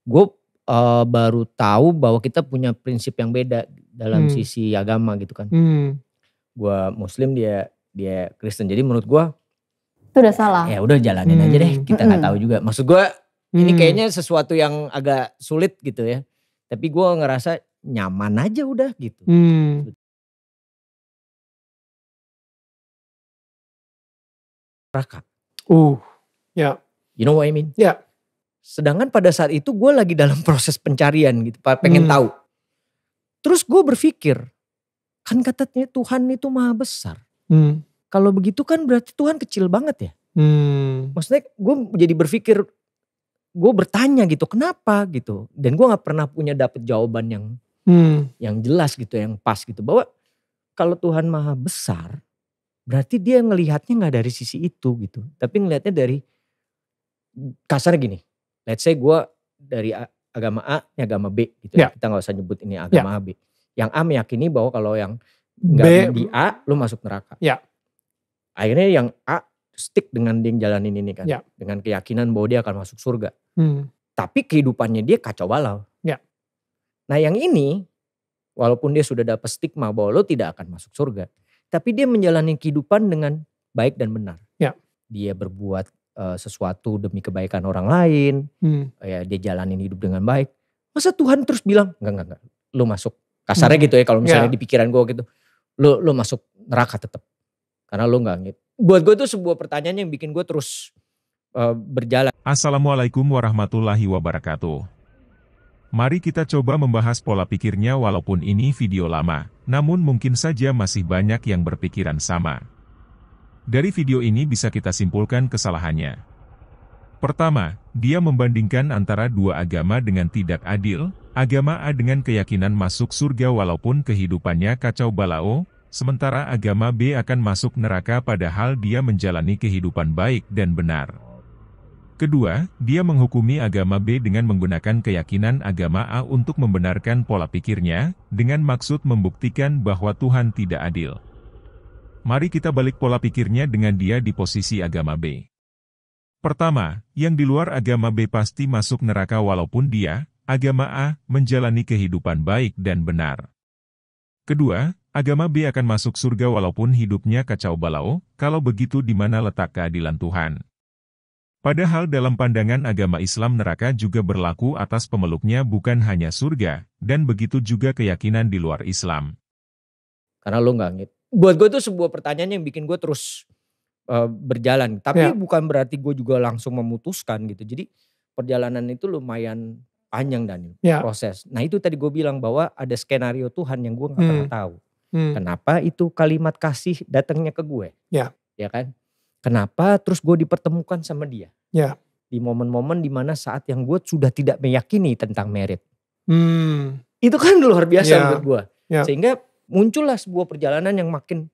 gue baru tahu bahwa kita punya prinsip yang beda dalam sisi agama gitu kan. Gue Muslim, dia Kristen. Jadi menurut gue itu udah salah. Ya udah jalanin aja deh, kita nggak tahu juga. Maksud gue ini kayaknya sesuatu yang agak sulit gitu ya. Tapi gue ngerasa nyaman aja udah gitu. Neraka. Ya. You know what I mean? Ya. Sedangkan pada saat itu gue lagi dalam proses pencarian gitu, pengen tahu. Terus gue berpikir, kan katanya Tuhan itu maha besar. Kalau begitu kan berarti Tuhan kecil banget ya. Maksudnya gue jadi berpikir, gue bertanya gitu, kenapa gitu. Dan gue gak pernah punya dapet jawaban yang jelas gitu, yang pas gitu. Bahwa kalau Tuhan maha besar, berarti dia ngelihatnya gak dari sisi itu gitu. Tapi ngelihatnya dari, kasar gini. Let's say gue dari agama A, ini agama B gitu ya. Kita gak usah nyebut ini agama A, B. Yang A meyakini bahwa kalau yang gak di A, lu masuk neraka. Akhirnya yang A stick dengan dia jalanin ini kan. Dengan keyakinan bahwa dia akan masuk surga. Tapi kehidupannya dia kacau balau. Nah yang ini, walaupun dia sudah dapat stigma bahwa lo tidak akan masuk surga. Tapi dia menjalani kehidupan dengan baik dan benar. Dia berbuat sesuatu demi kebaikan orang lain. Ya, dia jalanin hidup dengan baik. Masa Tuhan terus bilang, enggak. Lo masuk. Kasarnya gitu ya, kalau misalnya di pikiran gue gitu. Lo masuk neraka tetap. Karena lo gak gitu. Buat gue itu sebuah pertanyaan yang bikin gue terus berjalan. Assalamualaikum warahmatullahi wabarakatuh. Mari kita coba membahas pola pikirnya walaupun ini video lama, namun mungkin saja masih banyak yang berpikiran sama. Dari video ini bisa kita simpulkan kesalahannya. Pertama, dia membandingkan antara dua agama dengan tidak adil, agama A dengan keyakinan masuk surga walaupun kehidupannya kacau balau, sementara agama B akan masuk neraka padahal dia menjalani kehidupan baik dan benar. Kedua, dia menghukumi agama B dengan menggunakan keyakinan agama A untuk membenarkan pola pikirnya, dengan maksud membuktikan bahwa Tuhan tidak adil. Mari kita balik pola pikirnya dengan dia di posisi agama B. Pertama, yang di luar agama B pasti masuk neraka walaupun dia, agama A, menjalani kehidupan baik dan benar. Kedua, agama B akan masuk surga walaupun hidupnya kacau balau, kalau begitu di mana letak keadilan Tuhan? Padahal dalam pandangan agama Islam neraka juga berlaku atas pemeluknya bukan hanya surga, dan begitu juga keyakinan di luar Islam. Karena lo gak gitu. Buat gue itu sebuah pertanyaan yang bikin gue terus berjalan. Tapi bukan berarti gue juga langsung memutuskan gitu. Jadi perjalanan itu lumayan panjang Daniel, proses. Nah itu tadi gue bilang bahwa ada skenario Tuhan yang gue gak pernah tahu. Kenapa itu kalimat kasih datangnya ke gue? Ya kan? Kenapa terus gue dipertemukan sama dia? Di momen-momen dimana saat yang gue sudah tidak meyakini tentang merit. Itu kan luar biasa buat gue. Sehingga muncullah sebuah perjalanan yang makin,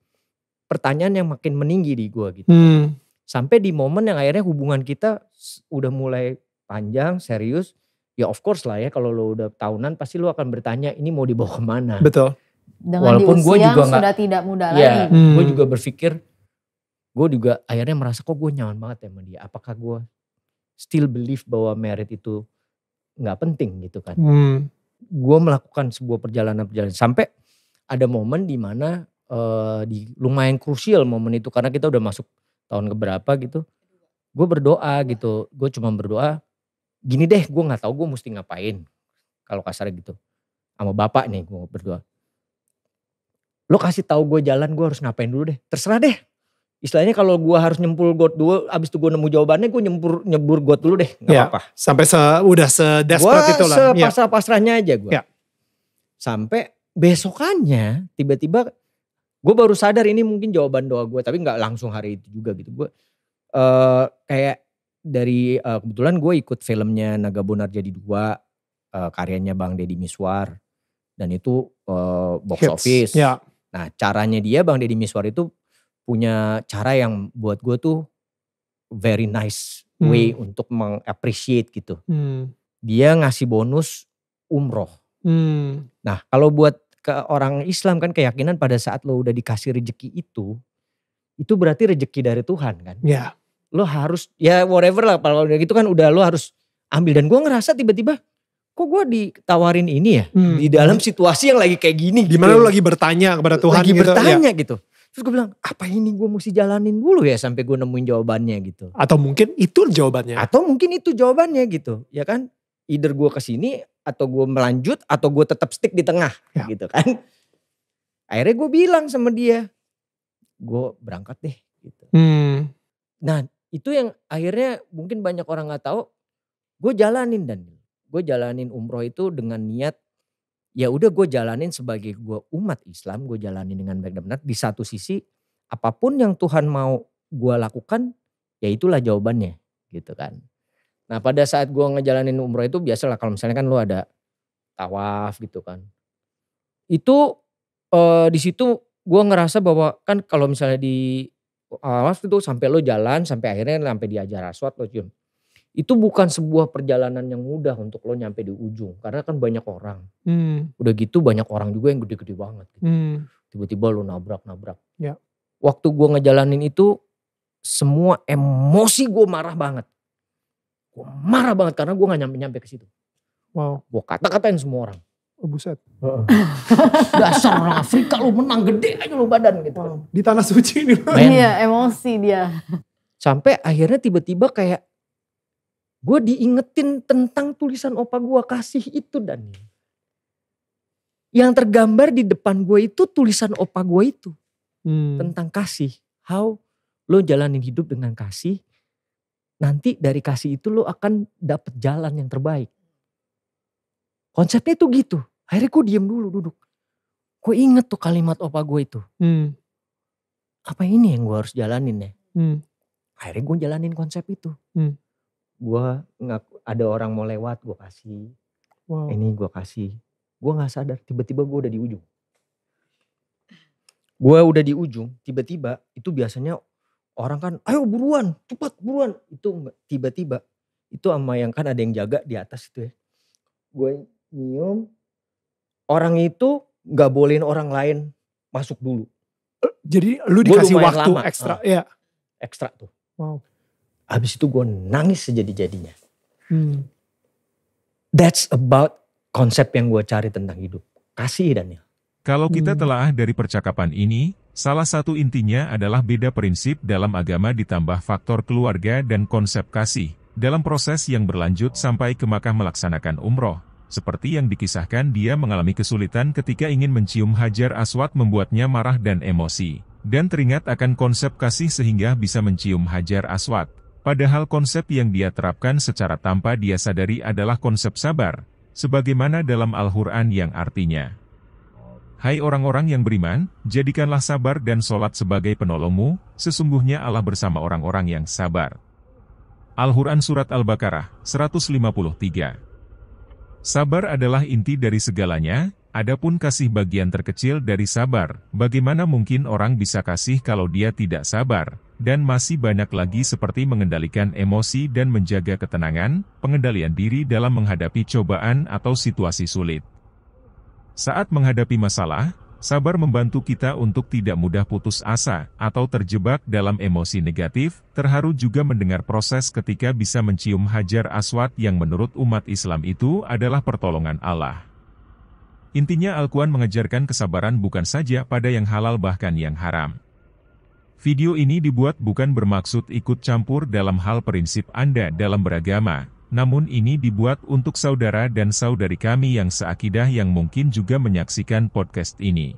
pertanyaan yang makin meninggi di gue gitu. Sampai di momen yang akhirnya hubungan kita udah mulai panjang, serius. Ya of course lah ya, kalau lo udah tahunan pasti lo akan bertanya ini mau dibawa kemana. Betul. Dengan walaupun gue juga sudah tidak muda lagi. Gue juga berpikir, gue juga akhirnya merasa kok gue nyaman banget ya sama dia. Apakah gue still believe bahwa merit itu gak penting gitu kan. Gue melakukan sebuah perjalanan sampai ada momen dimana di lumayan krusial momen itu. Karena kita udah masuk tahun keberapa gitu. Gue berdoa gitu. Gue cuma berdoa, gini deh gue gak tahu gue mesti ngapain. Kalau kasar gitu. Sama bapak nih gue berdoa. Lo kasih tahu gue jalan, gue harus ngapain dulu deh. Terserah deh. Istilahnya kalau gue harus nyempul got dulu, abis itu gue nemu jawabannya, gue nyebur got dulu deh, gak apa-apa. Sampai udah sedesperate itu lah. Gue sepasrah-pasrahnya aja gue. Sampai besokannya tiba-tiba gue baru sadar ini mungkin jawaban doa gue, tapi gak langsung hari itu juga gitu. Gue kayak dari kebetulan gue ikut filmnya Naga Bonar Jadi 2, karyanya Bang Deddy Miswar. Dan itu box office. Nah caranya dia Bang Deddy Miswar itu punya cara yang buat gue tuh very nice way untuk mengappreciate gitu. Dia ngasih bonus umroh. Nah kalau buat ke orang Islam kan keyakinan pada saat lo udah dikasih rezeki itu berarti rezeki dari Tuhan kan. Lo harus ya whatever lah, kalau gitu kan udah lo harus ambil. Dan gue ngerasa tiba-tiba kok gue ditawarin ini ya? Di dalam situasi yang lagi kayak gini. Dimana lu lagi bertanya kepada Tuhan lagi gitu. Bertanya gitu. Terus gue bilang, apa ini gue mesti jalanin dulu ya sampai gue nemuin jawabannya gitu. Atau mungkin itu jawabannya. Gitu. Ya kan? Either gue kesini atau gue melanjut atau gue tetap stick di tengah gitu kan. Akhirnya gue bilang sama dia, gue berangkat deh gitu. Nah itu yang akhirnya mungkin banyak orang gak tahu, gue jalanin gue jalanin umroh itu dengan niat, ya udah gue jalanin sebagai gue umat Islam, gue jalanin dengan baik dan benar. Di satu sisi apapun yang Tuhan mau gue lakukan, ya itulah jawabannya gitu kan. Nah pada saat gue ngejalanin umroh itu biasalah kalau misalnya kan lu ada tawaf gitu kan. Itu di situ gue ngerasa bahwa kan kalau misalnya di tawaf itu sampai lo jalan sampai akhirnya sampai di Hajar Aswad lo cium. Itu bukan sebuah perjalanan yang mudah untuk lo nyampe di ujung. Karena kan banyak orang. Udah gitu banyak orang juga yang gede-gede banget. Gitu. Tiba-tiba lo nabrak-nabrak. Ya. Waktu gue ngejalanin itu semua emosi gue marah banget. Gue marah banget karena gue gak nyampe-nyampe ke situ. Wow. Gue kata-katain semua orang. Oh buset. Dasar orang Afrika lo menang gede aja lo badan gitu. Wow. Di tanah suci nih. Iya emosi dia. Sampai akhirnya tiba-tiba kayak gue diingetin tentang tulisan opa gue kasih itu Daniel. Yang tergambar di depan gue itu tulisan opa gue itu. Tentang kasih. How lo jalanin hidup dengan kasih. Nanti dari kasih itu lo akan dapet jalan yang terbaik. Konsepnya itu gitu. Akhirnya gue diem dulu duduk. Gue inget tuh kalimat opa gue itu. Apa ini yang gue harus jalanin ya? Akhirnya gue jalanin konsep itu. Gue ada orang mau lewat gue kasih. Wow. Ini gue kasih. Gue gak sadar tiba-tiba gue udah di ujung. Gue udah di ujung tiba-tiba itu biasanya orang kan ayo buruan cepat buruan. Itu tiba-tiba itu sama yang kan ada yang jaga di atas itu ya. Gue nyium. Orang itu gak bolehin orang lain masuk dulu. Jadi lu dikasih waktu lama. ekstra ya. Ekstra tuh. Wow. Habis itu gue nangis sejadi-jadinya. That's about konsep yang gue cari tentang hidup. Kasih Daniel. Kalau kita telaah dari percakapan ini, salah satu intinya adalah beda prinsip dalam agama ditambah faktor keluarga dan konsep kasih. Dalam proses yang berlanjut sampai ke Makkah melaksanakan umroh. Seperti yang dikisahkan dia mengalami kesulitan ketika ingin mencium Hajar Aswad membuatnya marah dan emosi. Dan teringat akan konsep kasih sehingga bisa mencium Hajar Aswad. Padahal konsep yang dia terapkan secara tanpa dia sadari adalah konsep sabar, sebagaimana dalam Al-Quran yang artinya, hai orang-orang yang beriman, jadikanlah sabar dan sholat sebagai penolongmu, sesungguhnya Allah bersama orang-orang yang sabar. Al-Quran Surat Al-Baqarah, 153. Sabar adalah inti dari segalanya, adapun kasih bagian terkecil dari sabar. Bagaimana mungkin orang bisa kasih kalau dia tidak sabar? Dan masih banyak lagi seperti mengendalikan emosi dan menjaga ketenangan, pengendalian diri dalam menghadapi cobaan atau situasi sulit. Saat menghadapi masalah, sabar membantu kita untuk tidak mudah putus asa atau terjebak dalam emosi negatif. Terharu juga mendengar proses ketika bisa mencium Hajar Aswad yang menurut umat Islam itu adalah pertolongan Allah. Intinya Al-Quran mengajarkan kesabaran bukan saja pada yang halal bahkan yang haram. Video ini dibuat bukan bermaksud ikut campur dalam hal prinsip Anda dalam beragama, namun ini dibuat untuk saudara dan saudari kami yang seakidah yang mungkin juga menyaksikan podcast ini.